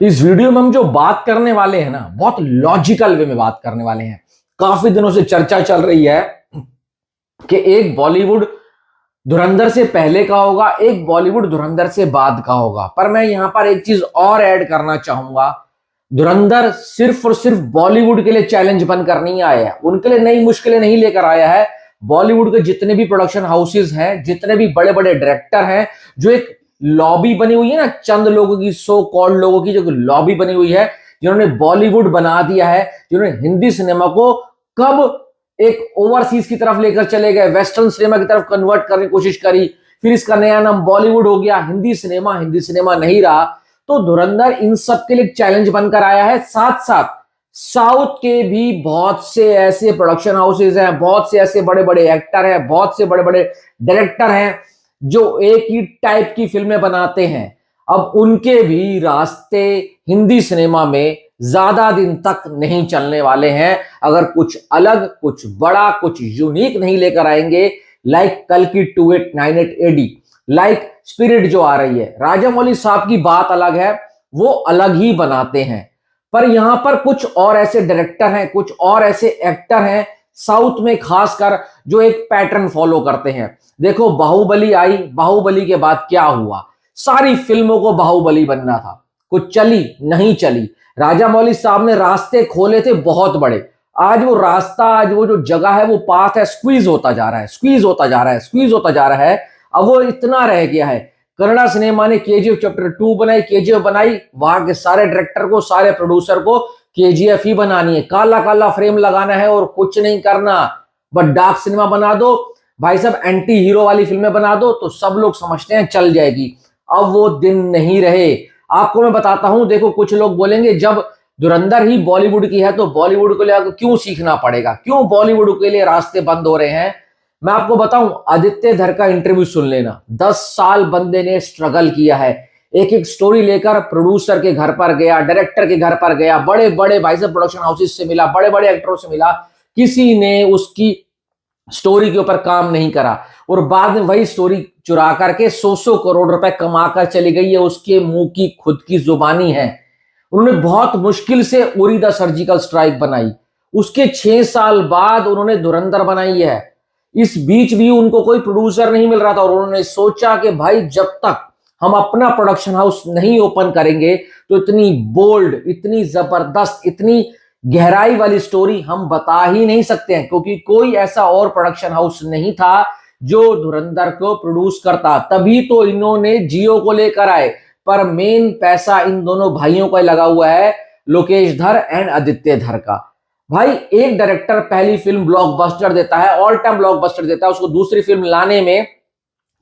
तो इस वीडियो में हम जो बात करने वाले हैं ना, बहुत लॉजिकल वे में बात करने वाले हैं। काफी दिनों से चर्चा चल रही है कि एक बॉलीवुड धुरंधर से पहले का होगा, एक बॉलीवुड धुरंधर से बाद का होगा। पर मैं यहां पर एक चीज और ऐड करना चाहूंगा। धुरंधर सिर्फ और सिर्फ बॉलीवुड के लिए चैलेंज बनकर नहीं आया है, उनके लिए नई मुश्किलें नहीं लेकर आया है। बॉलीवुड के जितने भी प्रोडक्शन हाउसेज हैं, जितने भी बड़े बड़े डायरेक्टर हैं, जो एक लॉबी बनी हुई है ना, चंद लोगों की, सो कॉल्ड लोगों की जो लॉबी बनी हुई है, जिन्होंने बॉलीवुड बना दिया है, जिन्होंने हिंदी सिनेमा को कब एक ओवरसीज की तरफ लेकर चले गए, वेस्टर्न सिनेमा की तरफ कन्वर्ट करने की कोशिश करी, फिर इसका नया नाम बॉलीवुड हो गया, हिंदी सिनेमा नहीं रहा। तो धुरंधर इन सब के लिए चैलेंज बनकर आया है। साथ साथ साउथ के भी बहुत से ऐसे प्रोडक्शन हाउसेज हैं, बहुत से ऐसे बड़े बड़े एक्टर हैं, बहुत से बड़े बड़े डायरेक्टर हैं जो एक ही टाइप की फिल्में बनाते हैं। अब उनके भी रास्ते हिंदी सिनेमा में ज्यादा दिन तक नहीं चलने वाले हैं अगर कुछ अलग, कुछ बड़ा, कुछ यूनिक नहीं लेकर आएंगे। लाइक कल की 2898 AD, लाइक स्पिरिट जो आ रही है। राजामौली साहब की बात अलग है, वो अलग ही बनाते हैं। पर यहां पर कुछ और ऐसे डायरेक्टर हैं, कुछ और ऐसे एक्टर हैं साउथ में खासकर, जो एक पैटर्न फॉलो करते हैं। देखो, बाहुबली आई, बाहुबली के बाद क्या हुआ? सारी फिल्मों को बाहुबली बनना था, कुछ चली नहीं चली। राजामौली साहब ने रास्ते खोले थे बहुत बड़े। आज वो रास्ता, आज वो जो जगह है, वो पाथ है, स्क्वीज होता जा रहा है, स्क्वीज होता जा रहा है, स्क्वीज होता जा रहा है। अब वो इतना रह गया है। कन्नड़ा सिनेमा ने KGF चैप्टर 2 बनाई, KGF बनाई, वहां के सारे डायरेक्टर को, सारे प्रोड्यूसर को KGF ही बनानी है, काला काला फ्रेम लगाना है और कुछ नहीं करना। बट डार्क सिनेमा बना दो भाई साहब, एंटी हीरो वाली फिल्में बना दो तो सब लोग समझते हैं चल जाएगी। अब वो दिन नहीं रहे। आपको मैं बताता हूं, देखो, कुछ लोग बोलेंगे जब धुरंधर ही बॉलीवुड की है तो बॉलीवुड को लिए क्यों सीखना पड़ेगा, क्यों बॉलीवुड के लिए रास्ते बंद हो रहे हैं। मैं आपको बताऊं, आदित्य धर का इंटरव्यू सुन लेना। 10 साल बंदे ने स्ट्रगल किया है, एक एक स्टोरी लेकर प्रोड्यूसर के घर पर गया, डायरेक्टर के घर पर गया, बड़े बड़े भाई साहब प्रोडक्शन हाउसेस से मिला, बड़े बड़े एक्टरों से मिला, किसी ने उसकी स्टोरी के ऊपर काम नहीं करा। और बाद में वही स्टोरी चुरा करके 100 करोड़ रुपए कमाकर चली गई है, उसके मुंह की खुद की जुबानी है। उन्होंने बहुत मुश्किल से उरी द सर्जिकल स्ट्राइक बनाई, उसके 6 साल बाद उन्होंने धुरंधर बनाई है। इस बीच भी उनको कोई प्रोड्यूसर नहीं मिल रहा था और उन्होंने सोचा कि भाई जब तक हम अपना प्रोडक्शन हाउस नहीं ओपन करेंगे तो इतनी बोल्ड, इतनी जबरदस्त, इतनी गहराई वाली स्टोरी हम बता ही नहीं सकते हैं, क्योंकि कोई ऐसा और प्रोडक्शन हाउस नहीं था जो धुरंधर को प्रोड्यूस करता। तभी तो इन्होंने जियो को लेकर आए। पर मेन पैसा इन दोनों भाइयों का लगा हुआ है, लोकेश धर एंड आदित्य धर का। भाई, एक डायरेक्टर पहली फिल्म ब्लॉकबस्टर देता है, ऑल टाइम ब्लॉकबस्टर देता है, उसको दूसरी फिल्म लाने में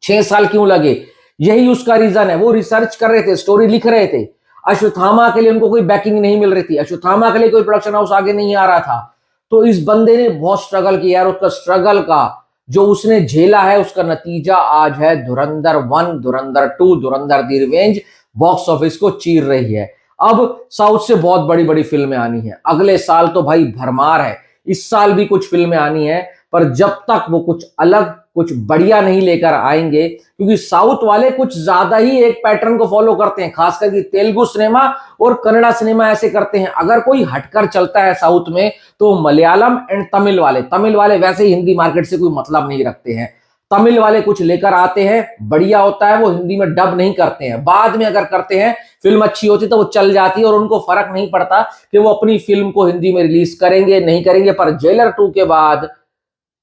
6 साल क्यों लगे? यही उसका रीजन है। वो रिसर्च कर रहे थे, स्टोरी लिख रहे थे। अश्वत्थामा के लिए उनको कोई बैकिंग नहीं मिल रही थी, अश्वत्थामा के लिए कोई प्रोडक्शन हाउस आगे नहीं आ रहा था। तो इस बंदे ने बहुत स्ट्रगल किया और उसका स्ट्रगल का जो उसने झेला है, उसका नतीजा आज है धुरंधर 1, धुरंधर 2, धुरंधर दी रिवेंज बॉक्स ऑफिस को चीर रही है। अब साउथ से बहुत बड़ी बड़ी फिल्में आनी है, अगले साल तो भाई भरमार है, इस साल भी कुछ फिल्में आनी है। पर जब तक वो कुछ अलग, कुछ बढ़िया नहीं लेकर आएंगे, क्योंकि साउथ वाले कुछ ज्यादा ही एक पैटर्न को फॉलो करते हैं, खासकर कि तेलुगु सिनेमा और कन्नड़ा सिनेमा ऐसे करते हैं। अगर कोई हटकर चलता है साउथ में तो मलयालम एंड तमिल वाले वैसे ही हिंदी मार्केट से कोई मतलब नहीं रखते हैं। तमिल वाले कुछ लेकर आते हैं, बढ़िया होता है, वो हिंदी में डब नहीं करते हैं, बाद में अगर करते हैं फिल्म अच्छी होती तो वो चल जाती है और उनको फर्क नहीं पड़ता कि वो अपनी फिल्म को हिंदी में रिलीज करेंगे नहीं करेंगे। पर जेलर 2 के बाद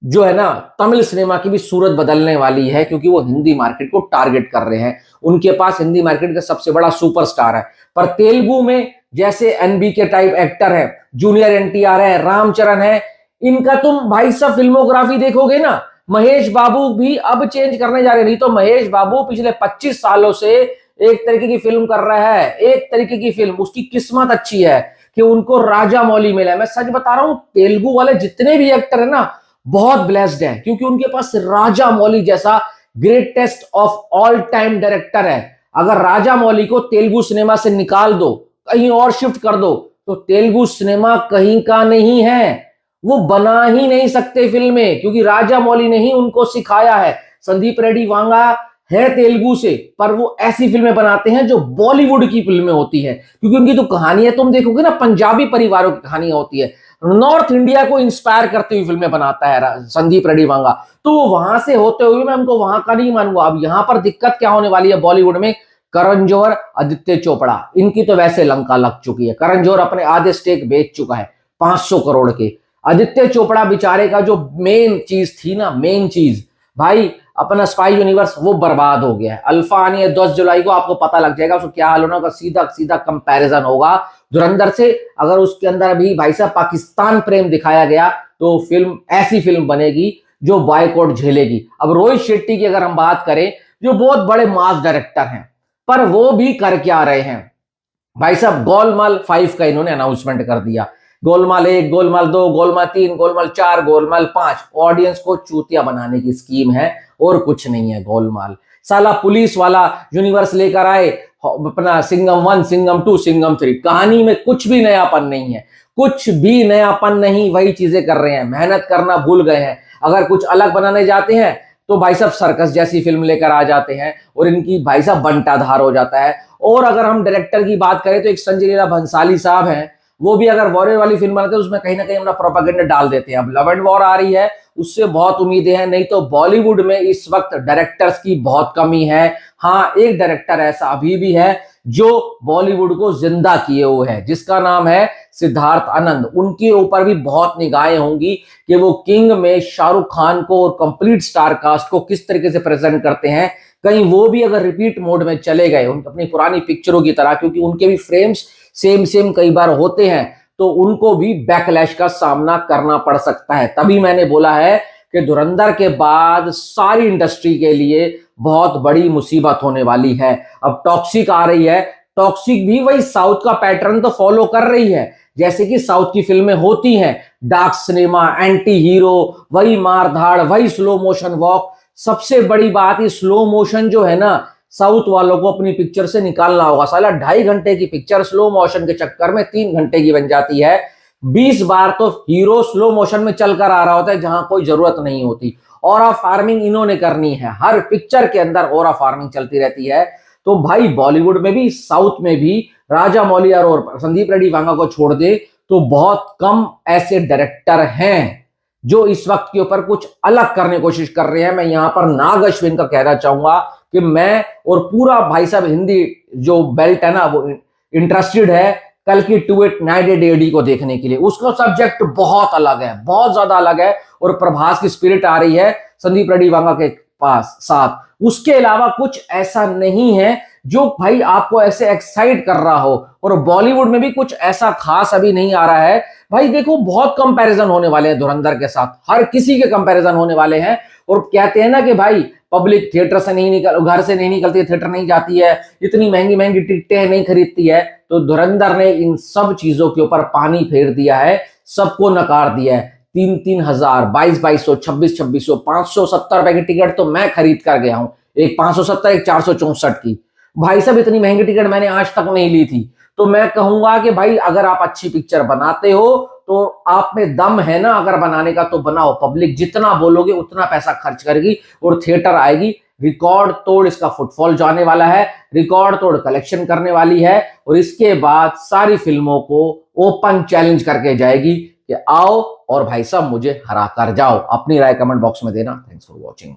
जो है ना, तमिल सिनेमा की भी सूरत बदलने वाली है, क्योंकि वो हिंदी मार्केट को टारगेट कर रहे हैं। उनके पास हिंदी मार्केट का सबसे बड़ा सुपरस्टार है। पर तेलुगु में जैसे NBK टाइप एक्टर है, जूनियर NTR है, रामचरण है, इनका तुम भाई साहब फिल्मोग्राफी देखोगे ना, महेश बाबू भी अब चेंज करने जा रहे हैं। नहीं तो महेश बाबू पिछले 25 सालों से एक तरीके की फिल्म कर रहा है, एक तरीके की फिल्म। उसकी किस्मत अच्छी है कि उनको राजामौली मिला है। मैं सच बता रहा हूं, तेलुगु वाले जितने भी एक्टर है ना, बहुत ब्लेस्ड है, क्योंकि उनके पास राजामौली जैसा greatest of all time director है। अगर राजामौली को तेलुगु सिनेमा से निकाल दो, कहीं और शिफ्ट कर दो, तो तेलुगु सिनेमा कहीं का नहीं है, वो बना ही नहीं सकते फिल्में, क्योंकि राजामौली ने ही उनको सिखाया है। संदीप रेड्डी वांगा है तेलुगु से, पर वो ऐसी फिल्में बनाते हैं जो बॉलीवुड की फिल्में होती है, क्योंकि उनकी तो कहानियां तुम देखोगे ना, पंजाबी परिवारों की कहानियां होती है, नॉर्थ इंडिया को इंस्पायर करती हुई फिल्में बनाता है संदीप रेड्डी वांगा। तो वहां से होते हुए मैं उनको वहां का नहीं मानूंगा। अब यहां पर दिक्कत क्या होने वाली है बॉलीवुड में, करण जौहर, आदित्य चोपड़ा, इनकी तो वैसे लंका लग चुकी है। करण जौहर अपने आधे स्टेक बेच चुका है 500 करोड़ के। आदित्य चोपड़ा बेचारे का जो मेन चीज थी ना, मेन चीज भाई, अपना स्पाई यूनिवर्स, वो बर्बाद हो गया है। अल्फा आनी है 10 जुलाई को, आपको पता लग जाएगा उसको क्या हाल होना होगा। सीधा सीधा कंपैरिजन होगा धुरंधर से। अगर उसके अंदर अभी भाई साहब पाकिस्तान प्रेम दिखाया गया तो फिल्म ऐसी फिल्म बनेगी जो बॉयकॉट झेलेगी। अब रोहित शेट्टी की अगर हम बात करें, जो बहुत बड़े मास डायरेक्टर हैं, पर वो भी कर क्या रहे हैं भाई साहब, गोलमाल 5 का इन्होंने अनाउंसमेंट कर दिया। गोलमाल 1, गोलमाल 2, गोलमाल 3, गोलमाल 4, गोलमाल 5, ऑडियंस को चूतिया बनाने की स्कीम है और कुछ नहीं है। गोलमाल साला पुलिस वाला यूनिवर्स लेकर आए, अपना सिंघम 1, सिंघम 2, सिंघम 3, कहानी में कुछ भी नयापन नहीं है, कुछ भी नयापन नहीं, वही चीजें कर रहे हैं, मेहनत करना भूल गए हैं। अगर कुछ अलग बनाने जाते हैं तो भाई साहब सर्कस जैसी फिल्म लेकर आ जाते हैं और इनकी भाई साहब बंटाधार हो जाता है। और अगर हम डायरेक्टर की बात करें तो एक संजय लीला भंसाली साहब हैं, वो भी अगर वॉर वाली फिल्म बनाते हैं उसमें कहीं ना कहीं अपना प्रोपेगेंडा डाल देते हैं। अब लव एंड वॉर आ रही है, उससे बहुत उम्मीदें हैं, नहीं तो बॉलीवुड में इस वक्त डायरेक्टर्स की बहुत कमी है। हाँ, एक डायरेक्टर ऐसा अभी भी है जो बॉलीवुड को जिंदा किए हुए है, जिसका नाम है सिद्धार्थ आनंद। उनके ऊपर भी बहुत निगाहें होंगी कि वो किंग में शाहरुख खान को और कंप्लीट स्टार कास्ट को किस तरीके से प्रेजेंट करते हैं। कहीं वो भी अगर रिपीट मोड में चले गए उन अपनी पुरानी पिक्चरों की तरह, क्योंकि उनके भी फ्रेम्स सेम सेम कई बार होते हैं, तो उनको भी बैकलैश का सामना करना पड़ सकता है। तभी मैंने बोला है कि धुरंधर के बाद सारी इंडस्ट्री के लिए बहुत बड़ी मुसीबत होने वाली है। अब टॉक्सिक आ रही है, टॉक्सिक भी वही साउथ का पैटर्न तो फॉलो कर रही है, जैसे कि साउथ की फिल्में होती हैं, डार्क सिनेमा, एंटी हीरो, वही मारधाड़, वही स्लो मोशन वॉक। सबसे बड़ी बात, ये स्लो मोशन जो है ना, साउथ वालों को अपनी पिक्चर से निकालना होगा। साला 2.5 घंटे की पिक्चर स्लो मोशन के चक्कर में 3 घंटे की बन जाती है। 20 बार तो हीरो स्लो मोशन में चलकर आ रहा होता है जहां कोई जरूरत नहीं होती। ऑरा फार्मिंग इन्होंने करनी है, हर पिक्चर के अंदर ऑरा फार्मिंग चलती रहती है। तो भाई बॉलीवुड में भी साउथ में भी राजा मौली और संदीप रेड्डी वांगा को छोड़ दे तो बहुत कम ऐसे डायरेक्टर हैं जो इस वक्त के ऊपर कुछ अलग करने की कोशिश कर रहे हैं। मैं यहां पर नाग अश्विन का कहना चाहूंगा कि मैं और पूरा भाई साहब हिंदी जो बेल्ट है ना, वो इंटरेस्टेड है कल की 2898 AD को देखने के लिए। उसका सब्जेक्ट बहुत अलग है, बहुत ज्यादा अलग है, और प्रभास की स्पिरिट आ रही है संदीप रेड्डी वांगा के पास साथ। उसके अलावा कुछ ऐसा नहीं है जो भाई आपको ऐसे एक्साइट कर रहा हो, और बॉलीवुड में भी कुछ ऐसा खास अभी नहीं आ रहा है। भाई देखो, बहुत कंपैरिजन होने वाले हैं धुरंधर के साथ, हर किसी के कंपैरिजन होने वाले हैं। और कहते हैं ना कि भाई पब्लिक थिएटर से नहीं निकल, घर से नहीं निकलती है, थिएटर नहीं जाती है, इतनी महंगी महंगी टिकटें नहीं खरीदती है। तो धुरंधर ने इन सब चीजों के ऊपर पानी फेर दिया है, सबको नकार दिया है। 3-3 हजार, 2200, 2600, 570 रुपए की टिकट तो मैं खरीद कर गया हूं, एक 570, एक 464 की। भाई साहब इतनी महंगी टिकट मैंने आज तक नहीं ली थी। तो मैं कहूंगा कि भाई अगर आप अच्छी पिक्चर बनाते हो तो आप में दम है ना अगर बनाने का, तो बनाओ। पब्लिक जितना बोलोगे उतना पैसा खर्च करेगी और थिएटर आएगी। रिकॉर्ड तोड़ इसका फुटफॉल जाने वाला है, रिकॉर्ड तोड़ कलेक्शन करने वाली है, और इसके बाद सारी फिल्मों को ओपन चैलेंज करके जाएगी कि आओ और भाई साहब मुझे हरा कर जाओ। अपनी राय कमेंट बॉक्स में देना। Thanks for watching.